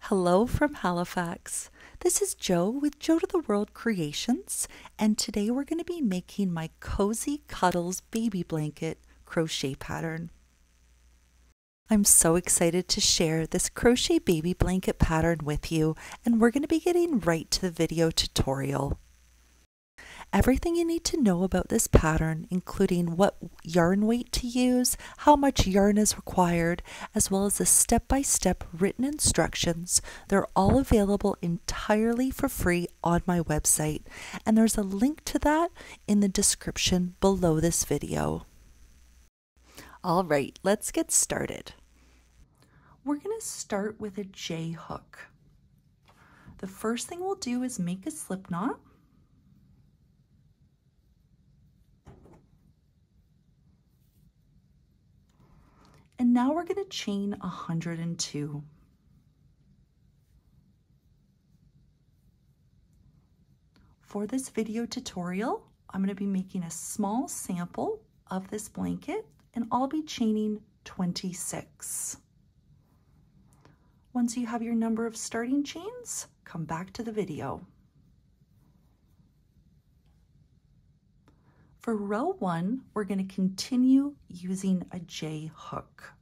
Hello from Halifax. This is Jo with Jo to the World Creations, and today we're going to be making my cozy Cuddles Baby Blanket crochet pattern. I'm so excited to share this crochet baby blanket pattern with you, and we're going to be getting right to the video tutorial. Everything you need to know about this pattern, including what yarn weight to use, how much yarn is required, as well as the step-by-step written instructions, they're all available entirely for free on my website, and there's a link to that in the description below this video. All right, let's get started. We're going to start with a J hook. The first thing we'll do is make a slip knot. And now we're going to chain 102. For this video tutorial, I'm going to be making a small sample of this blanket, and I'll be chaining 26. Once you have your number of starting chains, come back to the video. For row 1, we're going to continue using a J hook.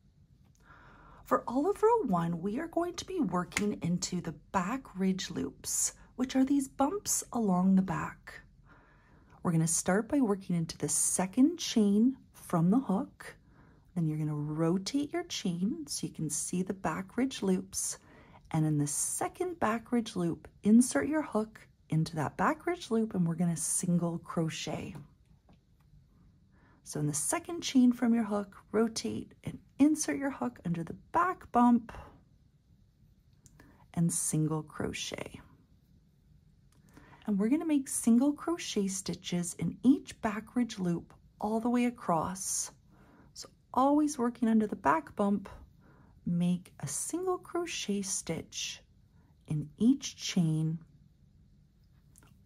For all of row 1, we are going to be working into the back ridge loops, which are these bumps along the back. We're going to start by working into the second chain from the hook. Then you're going to rotate your chain so you can see the back ridge loops. And in the second back ridge loop, insert your hook into that back ridge loop, and we're going to single crochet. So in the second chain from your hook, rotate and insert your hook under the back bump and single crochet. And we're going to make single crochet stitches in each back ridge loop all the way across. So always working under the back bump, make a single crochet stitch in each chain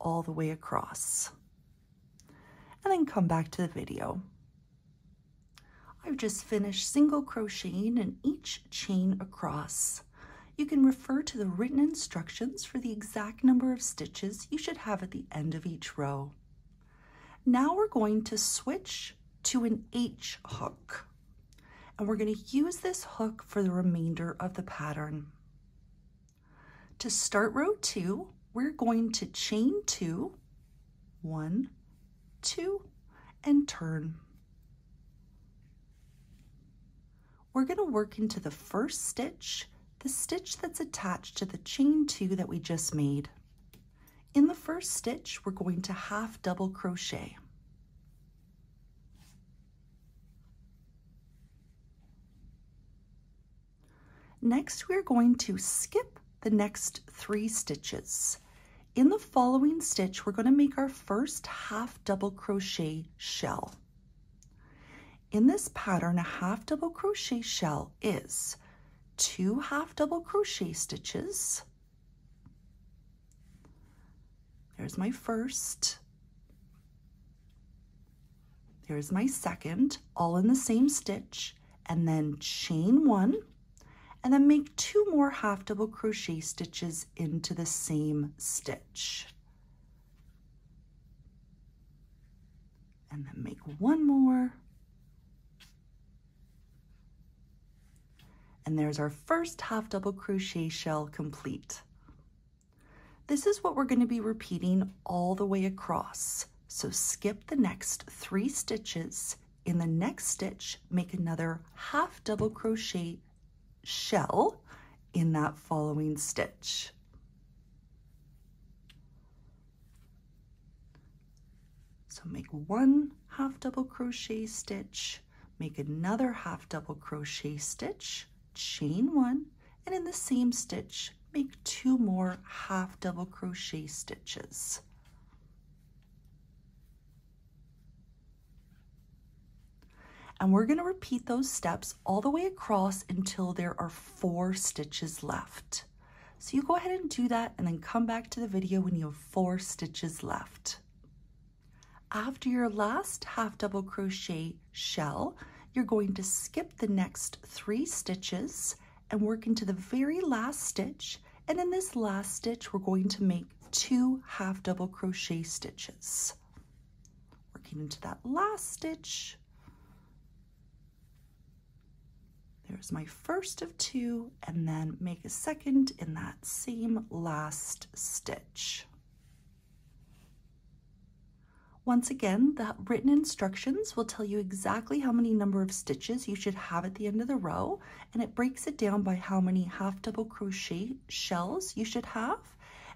all the way across. And then come back to the video. I've just finished single crocheting in each chain across. You can refer to the written instructions for the exact number of stitches you should have at the end of each row. Now we're going to switch to an H hook, and we're going to use this hook for the remainder of the pattern. To start row 2, we're going to chain 2, 1, 2, and turn. We're going to work into the first stitch, the stitch that's attached to the chain 2 that we just made. In the first stitch, we're going to half double crochet. Next, we're going to skip the next 3 stitches. In the following stitch, we're going to make our first half double crochet shell. In this pattern, a half double crochet shell is 2 half double crochet stitches. There's my first. There's my second, all in the same stitch, and then chain 1, and then make 2 more half double crochet stitches into the same stitch. And then make 1 more. And there's our first half double crochet shell complete. This is what we're going to be repeating all the way across. So skip the next 3 stitches. In the next stitch, make another half double crochet shell in that following stitch. So make 1 half double crochet stitch, make another half double crochet stitch, chain 1, and in the same stitch, make 2 more half double crochet stitches. And we're going to repeat those steps all the way across until there are 4 stitches left. So you go ahead and do that, and then come back to the video when you have 4 stitches left. After your last half double crochet shell, you're going to skip the next 3 stitches and work into the very last stitch. And in this last stitch, we're going to make 2 half double crochet stitches. Working into that last stitch. There's my first of 2, and then make a second in that same last stitch. Once again, the written instructions will tell you exactly how many number of stitches you should have at the end of the row, and it breaks it down by how many half double crochet shells you should have,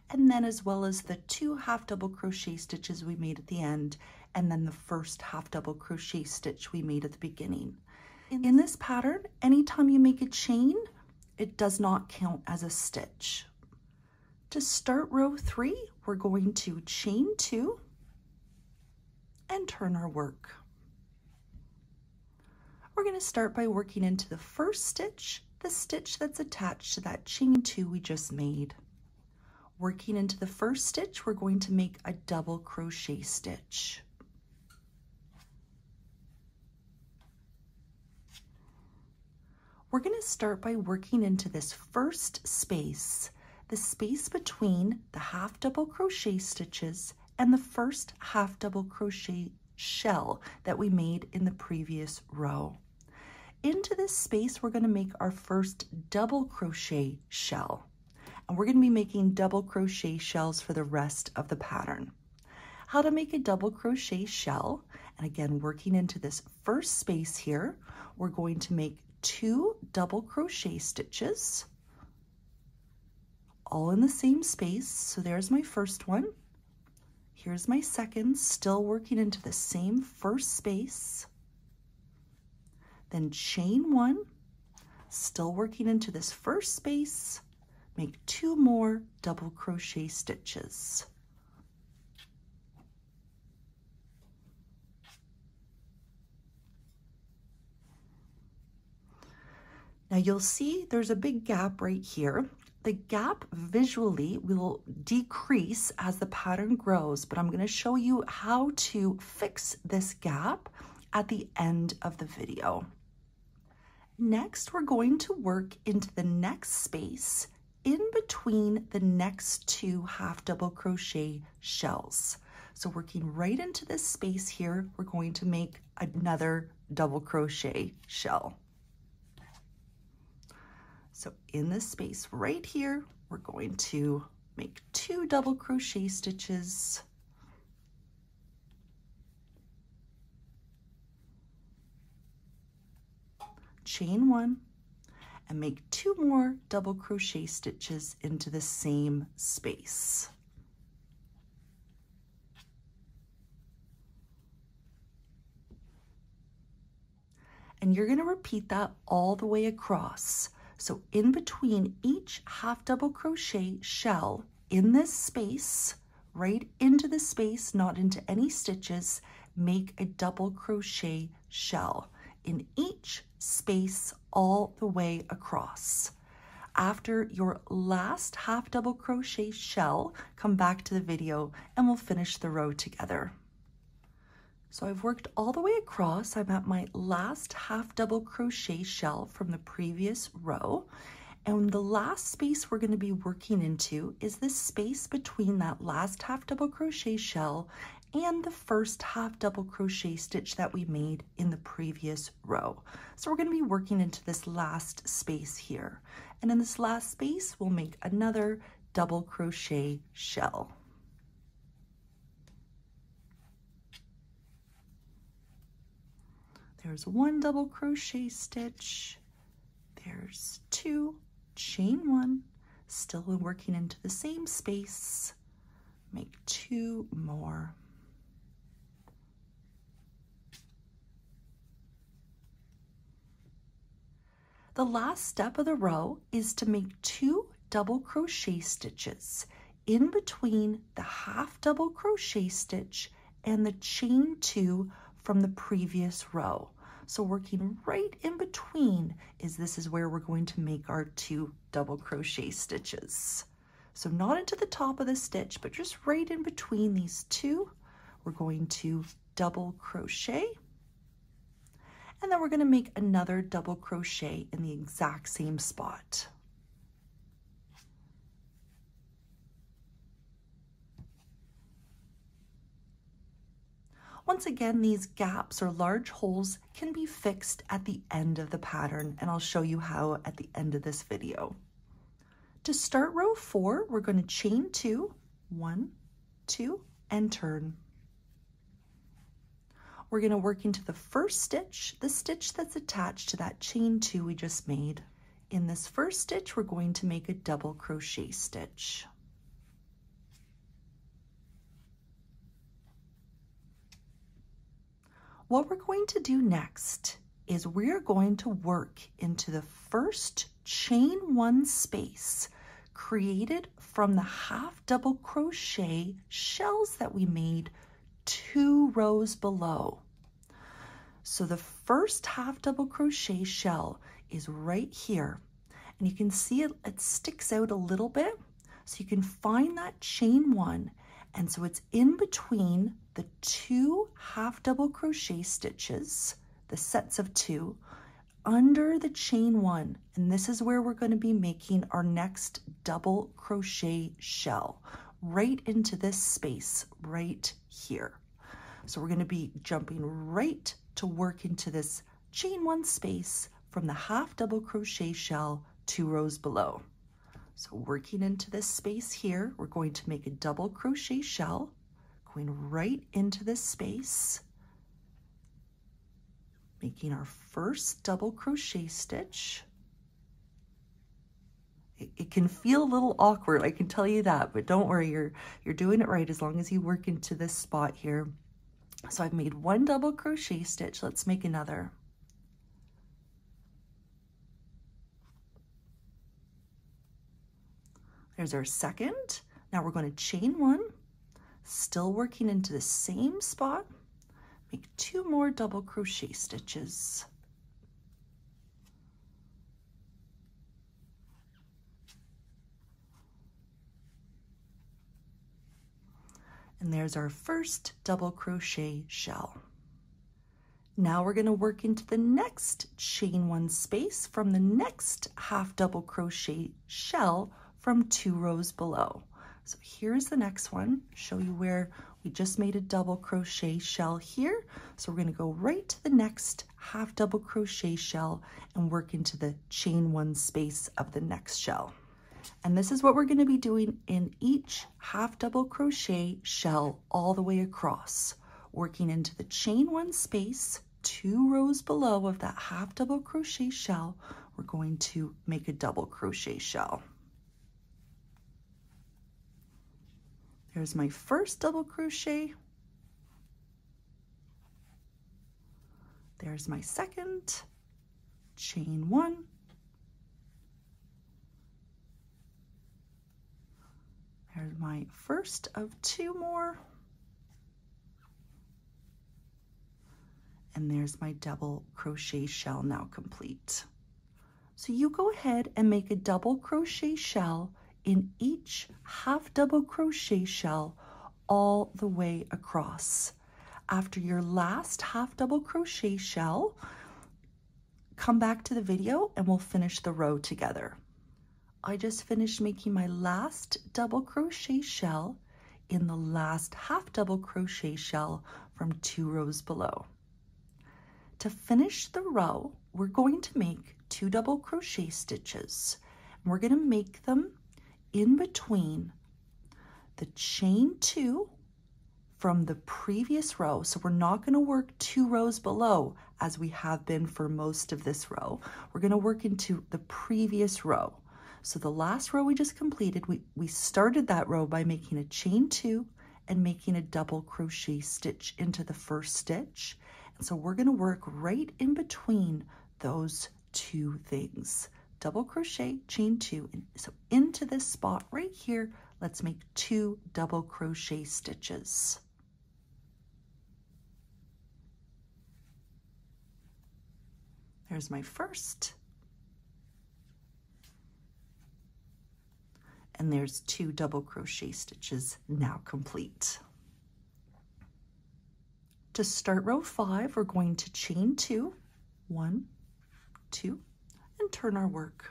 and then as well as the 2 half double crochet stitches we made at the end, and then the first half double crochet stitch we made at the beginning. In this pattern, anytime you make a chain, it does not count as a stitch. To start row 3, we're going to chain 2 and turn our work. We're going to start by working into the first stitch, the stitch that's attached to that chain 2 we just made. Working into the first stitch, we're going to make a double crochet stitch. We're going to start by working into this first space, the space between the half double crochet stitches and the first half double crochet shell that we made in the previous row. Into this space, we're going to make our first double crochet shell, and we're going to be making double crochet shells for the rest of the pattern. How to make a double crochet shell, and again, working into this first space here, we're going to make 2 double crochet stitches, all in the same space. So there's my first one. Here's my second, still working into the same first space. Then chain 1, still working into this first space, make 2 more double crochet stitches. Now you'll see there's a big gap right here. The gap visually will decrease as the pattern grows, but I'm going to show you how to fix this gap at the end of the video. Next, we're going to work into the next space in between the next 2 half double crochet shells. So working right into this space here, we're going to make another double crochet shell. So in this space right here, we're going to make 2 double crochet stitches, chain 1, and make 2 more double crochet stitches into the same space. And you're going to repeat that all the way across. So in between each half double crochet shell in this space, right into the space, not into any stitches, make a double crochet shell in each space all the way across. After your last half double crochet shell, come back to the video and we'll finish the row together. So I've worked all the way across. I'm at my last half double crochet shell from the previous row. And the last space we're going to be working into is this space between that last half double crochet shell and the first half double crochet stitch that we made in the previous row. So we're going to be working into this last space here. And in this last space, we'll make another double crochet shell. There's 1 double crochet stitch, there's 2, chain 1, still working into the same space, make 2 more. The last step of the row is to make 2 double crochet stitches in between the half double crochet stitch and the chain 2 from the previous row. So working right in between this is where we're going to make our 2 double crochet stitches. So not into the top of the stitch, but just right in between these 2, we're going to double crochet. And then we're going to make another double crochet in the exact same spot. Once again, these gaps or large holes can be fixed at the end of the pattern, and I'll show you how at the end of this video. To start row 4, we're going to chain 2, 1, 2, and turn. We're going to work into the first stitch, the stitch that's attached to that chain 2 we just made. In this first stitch, we're going to make a double crochet stitch. What we're going to do next is we're going to work into the first chain 1 space created from the half double crochet shells that we made 2 rows below. So the first half double crochet shell is right here, and you can see it sticks out a little bit, so you can find that chain 1, and so it's in between the 2 half double crochet stitches, the sets of 2, under the chain 1, and this is where we're going to be making our next double crochet shell, right into this space right here. So we're going to be jumping right to work into this chain 1 space from the half double crochet shell 2 rows below. So working into this space here, we're going to make a double crochet shell, going right into this space, making our first double crochet stitch. It can feel a little awkward, I can tell you that, but don't worry, you're doing it right as long as you work into this spot here. So I've made 1 double crochet stitch. Let's make another. There's our second. Now we're going to chain 1, still working into the same spot, make 2 more double crochet stitches. And there's our first double crochet shell. Now we're going to work into the next chain 1 space from the next half double crochet shell from 2 rows below. So here's the next one, show you where we just made a double crochet shell here. So we're going to go right to the next half double crochet shell and work into the chain 1 space of the next shell. And this is what we're going to be doing in each half double crochet shell all the way across, working into the chain 1 space 2 rows below of that half double crochet shell. We're going to make a double crochet shell. There's my first double crochet. There's my second, chain 1. There's my first of 2 more. And there's my double crochet shell now complete. So you go ahead and make a double crochet shell in each half double crochet shell all the way across. After your last half double crochet shell, come back to the video and we'll finish the row together. I just finished making my last double crochet shell in the last half double crochet shell from 2 rows below. To finish the row, we're going to make 2 double crochet stitches. And we're going to make them in between the chain 2 from the previous row. So we're not going to work 2 rows below as we have been for most of this row. We're going to work into the previous row. So the last row we just completed, we started that row by making a chain 2 and making a double crochet stitch into the first stitch. And so we're going to work right in between those 2 things. Double crochet, chain 2, and so into this spot right here, let's make 2 double crochet stitches. There's my first. And there's 2 double crochet stitches now complete. To start row 5, we're going to chain 2, 1, 2, and turn our work.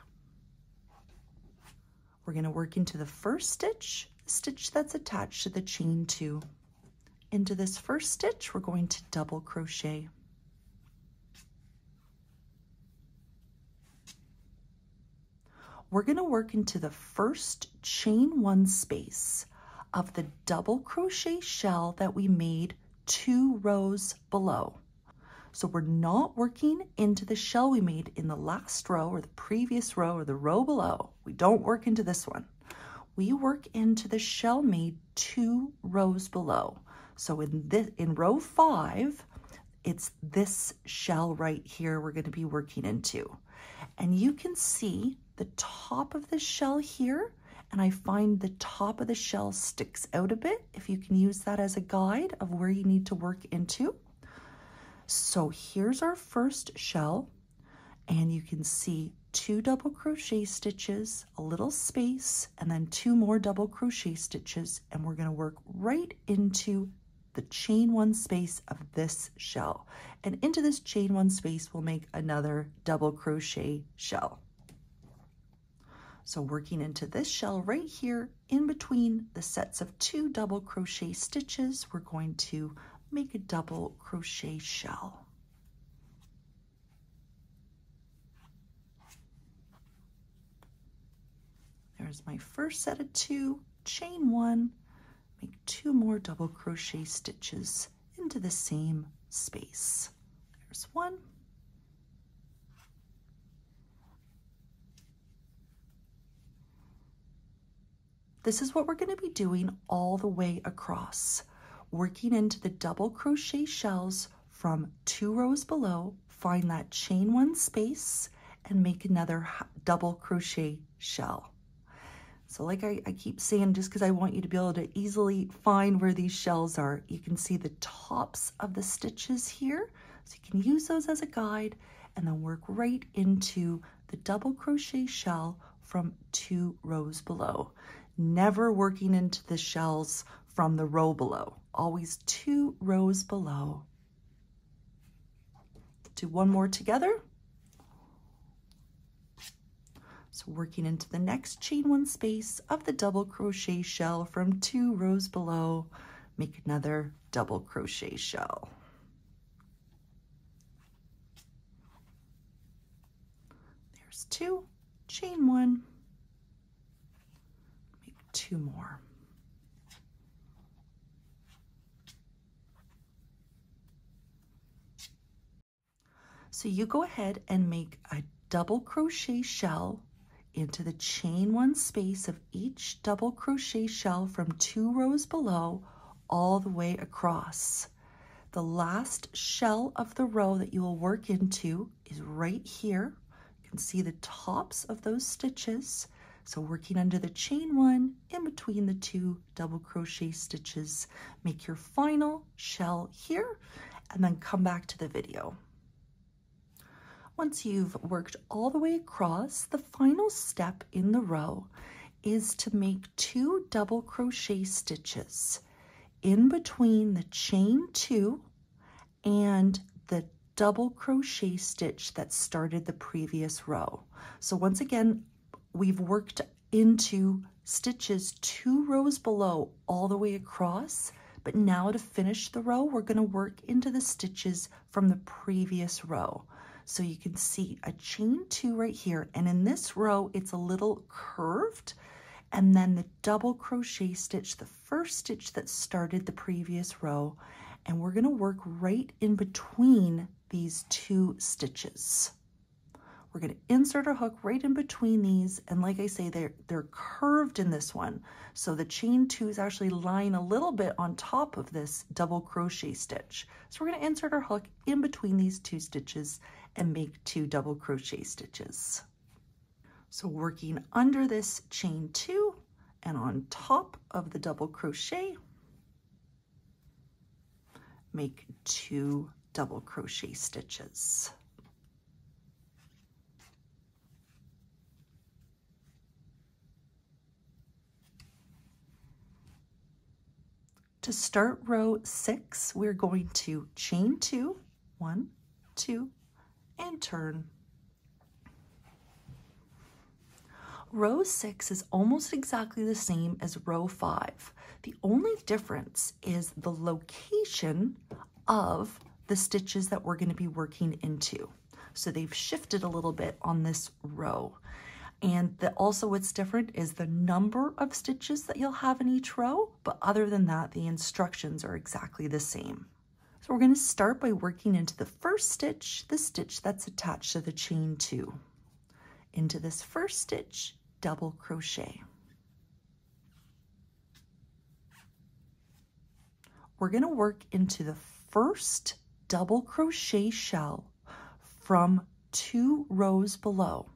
We're going to work into the first stitch, the stitch that's attached to the chain 2. Into this first stitch, we're going to double crochet. We're going to work into the first chain 1 space of the double crochet shell that we made 2 rows below. So we're not working into the shell we made in the last row or the previous row or the row below. We don't work into this one. We work into the shell made 2 rows below. So in row 5, it's this shell right here we're going to be working into. And you can see the top of the shell here, and I find the top of the shell sticks out a bit, if you can use that as a guide of where you need to work into. So here's our first shell, and you can see 2 double crochet stitches, a little space, and then 2 more double crochet stitches, and we're going to work right into the chain 1 space of this shell. And into this chain 1 space, we'll make another double crochet shell. So working into this shell right here, in between the sets of 2 double crochet stitches, we're going to make a double crochet shell. There's my first set of 2, chain 1, make 2 more double crochet stitches into the same space. There's 1. This is what we're going to be doing all the way across, working into the double crochet shells from 2 rows below, find that chain 1 space, and make another double crochet shell. So like I keep saying, just because I want you to be able to easily find where these shells are, you can see the tops of the stitches here. So you can use those as a guide and then work right into the double crochet shell from 2 rows below. Never working into the shells from the row below, always 2 rows below. Do 1 more together. So working into the next chain 1 space of the double crochet shell from 2 rows below, make another double crochet shell. There's 2, chain 1, make 2 more. So you go ahead and make a double crochet shell into the chain 1 space of each double crochet shell from 2 rows below all the way across. The last shell of the row that you will work into is right here. You can see the tops of those stitches. So working under the chain 1 in between the 2 double crochet stitches, make your final shell here and then come back to the video. Once you've worked all the way across, the final step in the row is to make 2 double crochet stitches in between the chain 2 and the double crochet stitch that started the previous row. So once again, we've worked into stitches 2 rows below all the way across, but now to finish the row, we're going to work into the stitches from the previous row. So you can see a chain 2 right here, and in this row it's a little curved, and then the double crochet stitch, the first stitch that started the previous row, and we're going to work right in between these 2 stitches. We're going to insert our hook right in between these, and like I say, they're curved in this one, so the chain 2 is actually lying a little bit on top of this double crochet stitch. So we're going to insert our hook in between these 2 stitches and make 2 double crochet stitches. So working under this chain 2 and on top of the double crochet, make 2 double crochet stitches. To start row 6, we're going to chain 2, 1, 2, and turn. Row 6 is almost exactly the same as row 5. The only difference is the location of the stitches that we're going to be working into. So they've shifted a little bit on this row. And also what's different is the number of stitches that you'll have in each row, but other than that, the instructions are exactly the same. So we're going to start by working into the first stitch, the stitch that's attached to the chain 2. Into this first stitch, double crochet. We're going to work into the first double crochet shell from 2 rows below.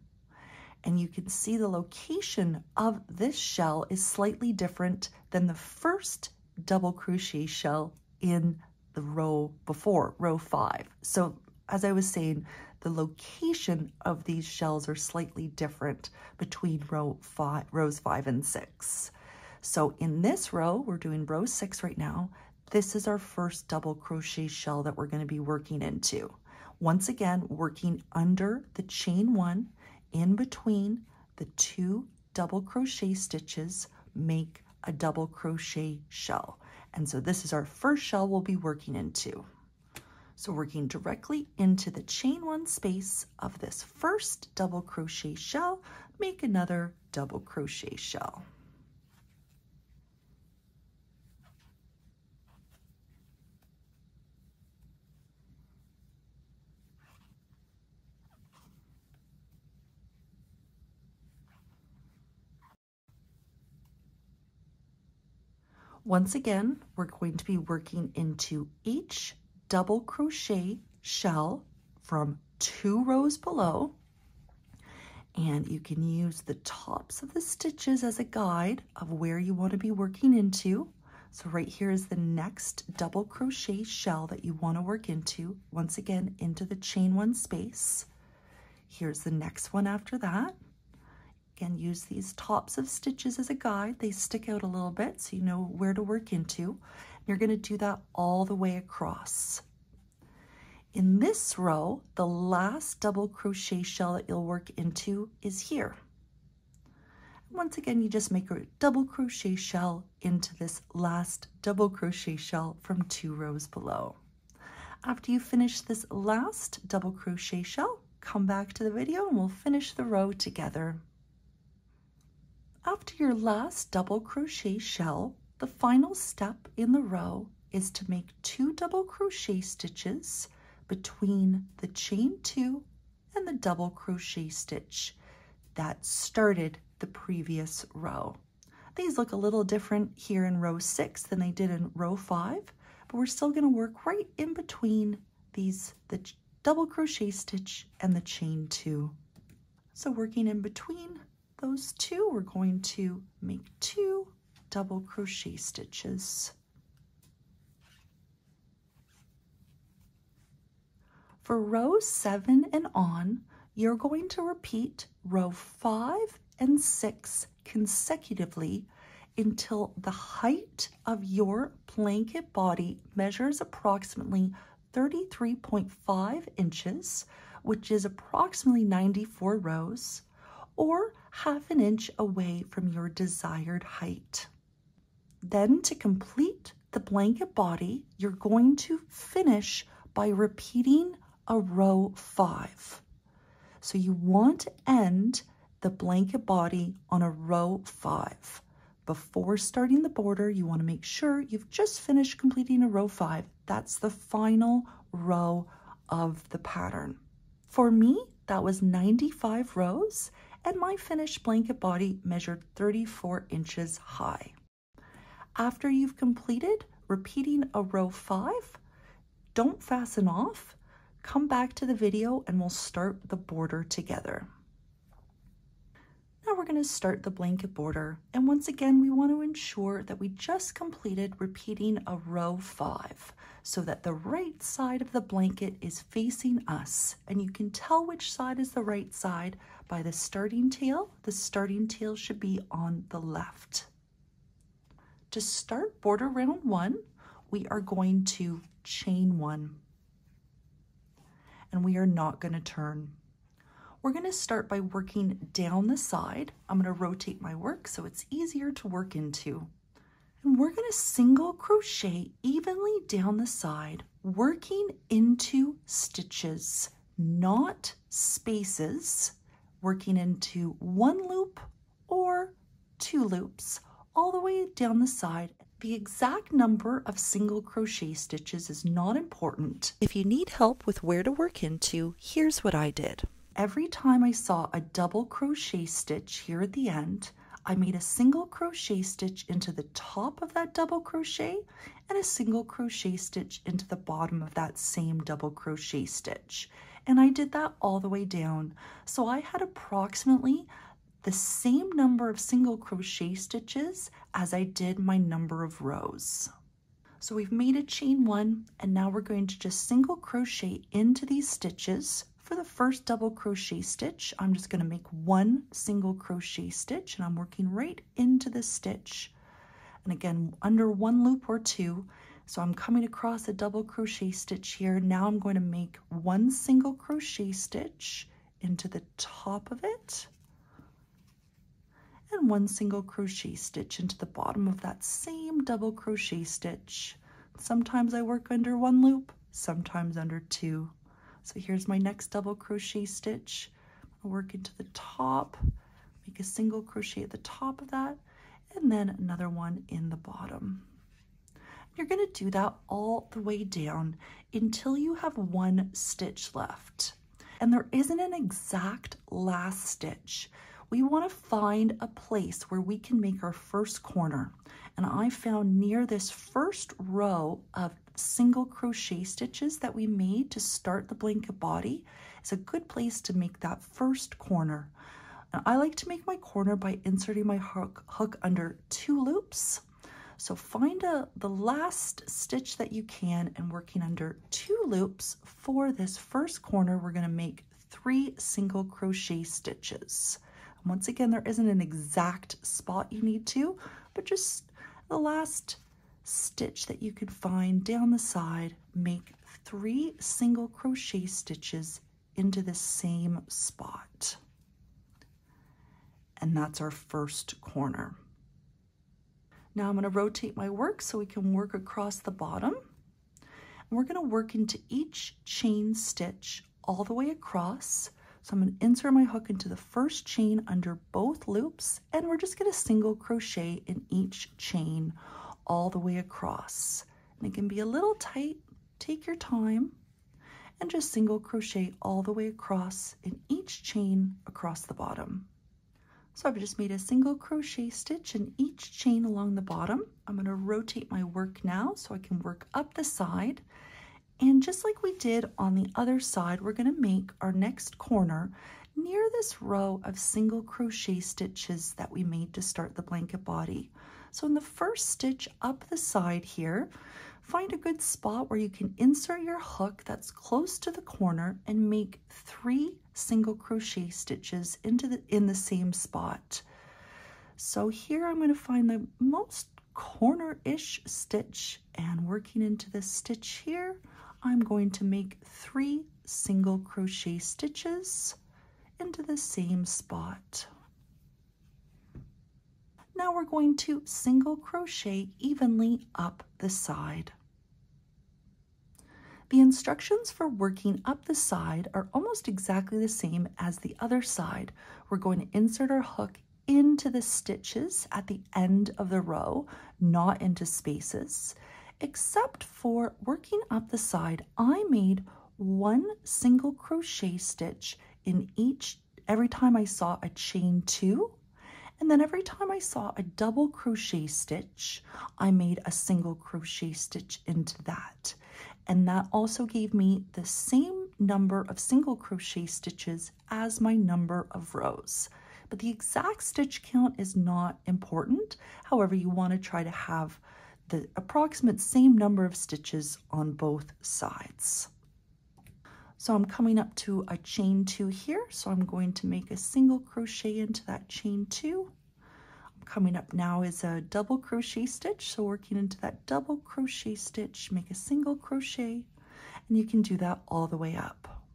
And you can see the location of this shell is slightly different than the first double crochet shell in the row before, row 5. So as I was saying, the location of these shells are slightly different between rows 5 and 6. So in this row, we're doing row 6 right now. This is our first double crochet shell that we're going to be working into. Once again, working under the chain 1, in between the 2 double crochet stitches, make a double crochet shell. And so this is our first shell we'll be working into. So working directly into the chain 1 space of this first double crochet shell, make another double crochet shell. Once again, we're going to be working into each double crochet shell from 2 rows below, and you can use the tops of the stitches as a guide of where you want to be working into. So right here is the next double crochet shell that you want to work into, once again into the chain 1 space. Here's the next one after that. Again, use these tops of stitches as a guide. They stick out a little bit so you know where to work into. You're going to do that all the way across. In this row, the last double crochet shell that you'll work into is here. Once again, you just make a double crochet shell into this last double crochet shell from 2 rows below. After you finish this last double crochet shell, come back to the video and we'll finish the row together. After your last double crochet shell, the final step in the row is to make 2 double crochet stitches between the chain 2 and the double crochet stitch that started the previous row. These look a little different here in row 6 than they did in row 5, but we're still going to work right in between these, the double crochet stitch and the chain 2. So working in between those 2, we're going to make 2 double crochet stitches. For row 7 and on, you're going to repeat row 5 and 6 consecutively until the height of your blanket body measures approximately 33.5 inches, which is approximately 94 rows, or half an inch away from your desired height. Then to complete the blanket body, you're going to finish by repeating a row 5. So you want to end the blanket body on a row 5. Before starting the border, you want to make sure you've just finished completing a row 5. That's the final row of the pattern. For me, that was 95 rows, and my finished blanket body measured 34 inches high. After you've completed repeating a row 5, don't fasten off. Come back to the video and we'll start the border together. Now we're going to start the blanket border, and once again we want to ensure that we just completed repeating a row 5 so that the right side of the blanket is facing us, and you can tell which side is the right side by the starting tail. The starting tail should be on the left. To start border round 1, we are going to chain 1. and we are not going to turn. We're going to start by working down the side. I'm going to rotate my work so it's easier to work into. And we're going to single crochet evenly down the side, working into stitches, not spaces, working into one loop or two loops all the way down the side. The exact number of single crochet stitches is not important. If you need help with where to work into, here's what I did. Every time I saw a double crochet stitch here at the end, I made a single crochet stitch into the top of that double crochet and a single crochet stitch into the bottom of that same double crochet stitch. And I did that all the way down. So I had approximately the same number of single crochet stitches as I did my number of rows. So we've made a chain one, and now we're going to just single crochet into these stitches. For the first double crochet stitch, I'm just going to make one single crochet stitch, and I'm working right into the stitch. And again, under one loop or two. So I'm coming across a double crochet stitch here. Now I'm going to make one single crochet stitch into the top of it, and one single crochet stitch into the bottom of that same double crochet stitch. Sometimes I work under one loop, sometimes under two. So here's my next double crochet stitch. I'll work into the top, make a single crochet at the top of that, and then another one in the bottom. You're going to do that all the way down until you have one stitch left. And there isn't an exact last stitch. We want to find a place where we can make our first corner. And I found near this first row of single crochet stitches that we made to start the blanket body is a good place to make that first corner. Now, I like to make my corner by inserting my hook under two loops. So find the last stitch that you can and working under two loops. For this first corner, we're going to make 3 single crochet stitches. And once again, there isn't an exact spot you need to, but just the last stitch that you could find down the side, make 3 single crochet stitches into the same spot. And that's our first corner. Now I'm going to rotate my work so we can work across the bottom. And we're going to work into each chain stitch all the way across. So I'm going to insert my hook into the first chain under both loops, and we're just going to single crochet in each chain all the way across. And it can be a little tight, take your time, and just single crochet all the way across in each chain across the bottom. So I've just made a single crochet stitch in each chain along the bottom. I'm going to rotate my work now so I can work up the side. And just like we did on the other side, we're going to make our next corner near this row of single crochet stitches that we made to start the blanket body. So in the first stitch up the side here, find a good spot where you can insert your hook that's close to the corner and make 3 single crochet stitches in the same spot. So here I'm going to find the most corner-ish stitch, and working into this stitch here, I'm going to make 3 single crochet stitches into the same spot. Now we're going to single crochet evenly up the side. The instructions for working up the side are almost exactly the same as the other side. We're going to insert our hook into the stitches at the end of the row, not into spaces. Except for working up the side, I made 1 single crochet stitch in every time I saw a chain 2, and then every time I saw a double crochet stitch, I made a single crochet stitch into that. And that also gave me the same number of single crochet stitches as my number of rows. But the exact stitch count is not important. However, you want to try to have the approximate same number of stitches on both sides. So I'm coming up to a chain 2 here, so I'm going to make a single crochet into that chain 2. Coming up now is a double crochet stitch, so working into that double crochet stitch, make a single crochet, and you can do that all the way up.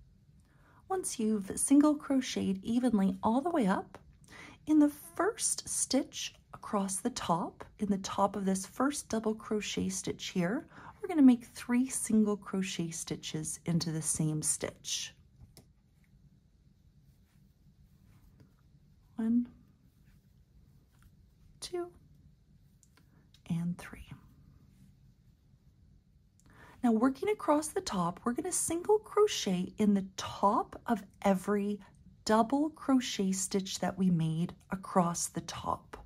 Once you've single crocheted evenly all the way up, in the first stitch across the top, in the top of this first double crochet stitch here, we're going to make 3 single crochet stitches into the same stitch. 1, 2, and 3. Now working across the top, we're going to single crochet in the top of every double crochet stitch that we made across the top.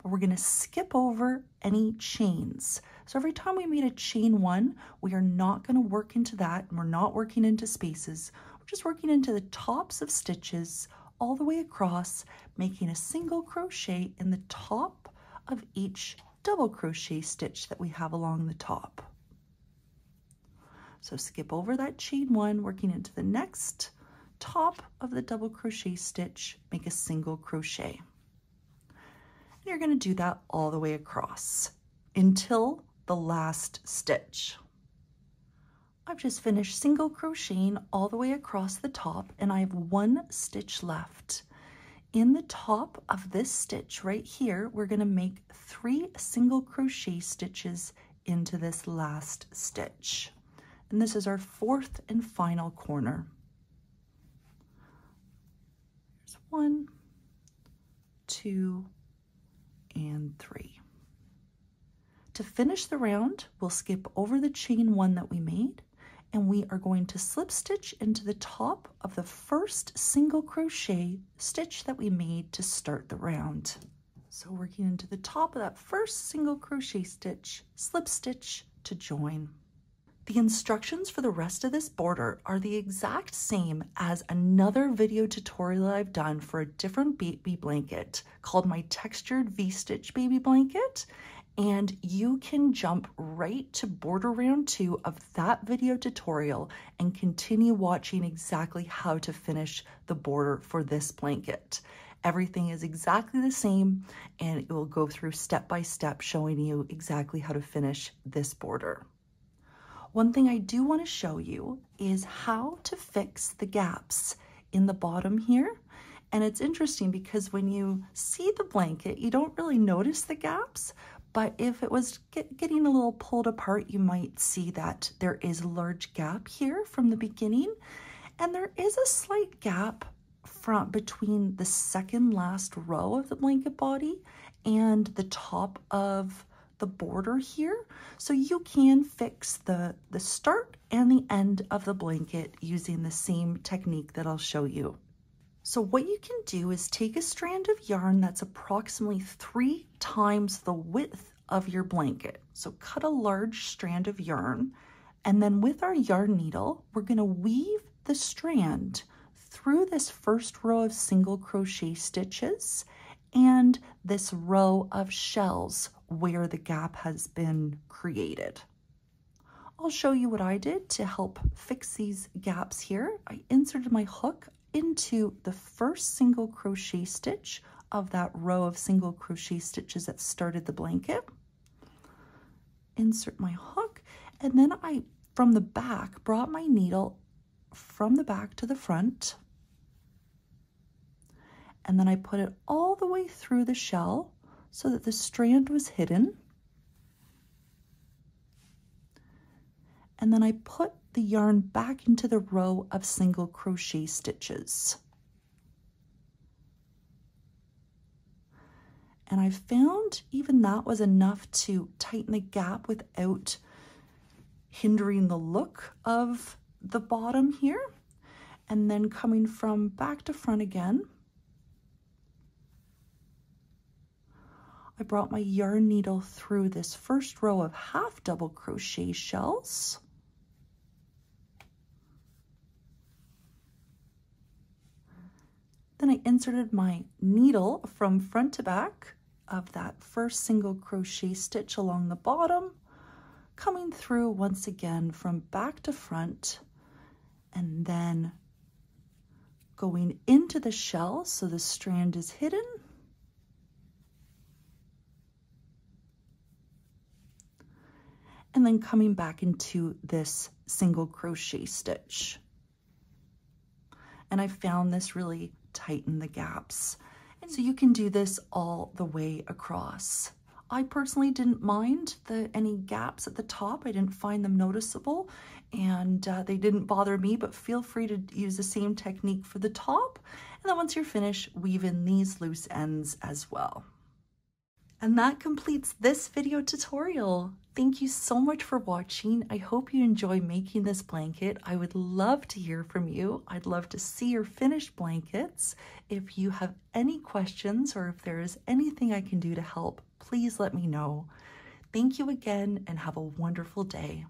But we're going to skip over any chains. So every time we made a chain 1, we are not going to work into that, and we're not working into spaces. We're just working into the tops of stitches all the way across, making a single crochet in the top of each double crochet stitch that we have along the top. So skip over that chain 1, working into the next top of the double crochet stitch, make a single crochet. And you're going to do that all the way across until the last stitch. I've just finished single crocheting all the way across the top, and I have 1 stitch left. In the top of this stitch right here, we're going to make 3 single crochet stitches into this last stitch. And this is our 4th and final corner. Here's 1, 2, and 3. To finish the round, we'll skip over the chain 1 that we made, and we are going to slip stitch into the top of the first single crochet stitch that we made to start the round. So working into the top of that first single crochet stitch, slip stitch to join. The instructions for the rest of this border are the exact same as another video tutorial I've done for a different baby blanket called my textured V-stitch baby blanket, and you can jump right to border round 2 of that video tutorial and continue watching exactly how to finish the border for this blanket. Everything is exactly the same, and it will go through step by step showing you exactly how to finish this border. One thing I do want to show you is how to fix the gaps in the bottom here. And it's interesting because when you see the blanket, you don't really notice the gaps, but if it was getting a little pulled apart, you might see that there is a large gap here from the beginning, and there is a slight gap between the second last row of the blanket body and the top of the border here. So you can fix the start and the end of the blanket using the same technique that I'll show you. So what you can do is take a strand of yarn that's approximately 3 times the width of your blanket. So cut a large strand of yarn, and then with our yarn needle, we're going to weave the strand through this first row of single crochet stitches and this row of shells where the gap has been created. I'll show you what I did to help fix these gaps here. I inserted my hook into the first single crochet stitch of that row of single crochet stitches that started the blanket. Insert my hook, and then I, from the back, brought my needle from the back to the front, and then I put it all the way through the shell so that the strand was hidden. And then I put the yarn back into the row of single crochet stitches. And I found even that was enough to tighten the gap without hindering the look of the bottom here. And then coming from back to front again, I brought my yarn needle through this first row of half double crochet shells. Then I inserted my needle from front to back of that first single crochet stitch along the bottom, coming through once again from back to front, and then going into the shell so the strand is hidden. And then coming back into this single crochet stitch. and I found this really tightened the gaps. And so you can do this all the way across. I personally didn't mind any gaps at the top. I didn't find them noticeable, and they didn't bother me, but feel free to use the same technique for the top. And then once you're finished, weave in these loose ends as well. And that completes this video tutorial. Thank you so much for watching. I hope you enjoy making this blanket. I would love to hear from you. I'd love to see your finished blankets. If you have any questions or if there is anything I can do to help, please let me know. Thank you again and have a wonderful day.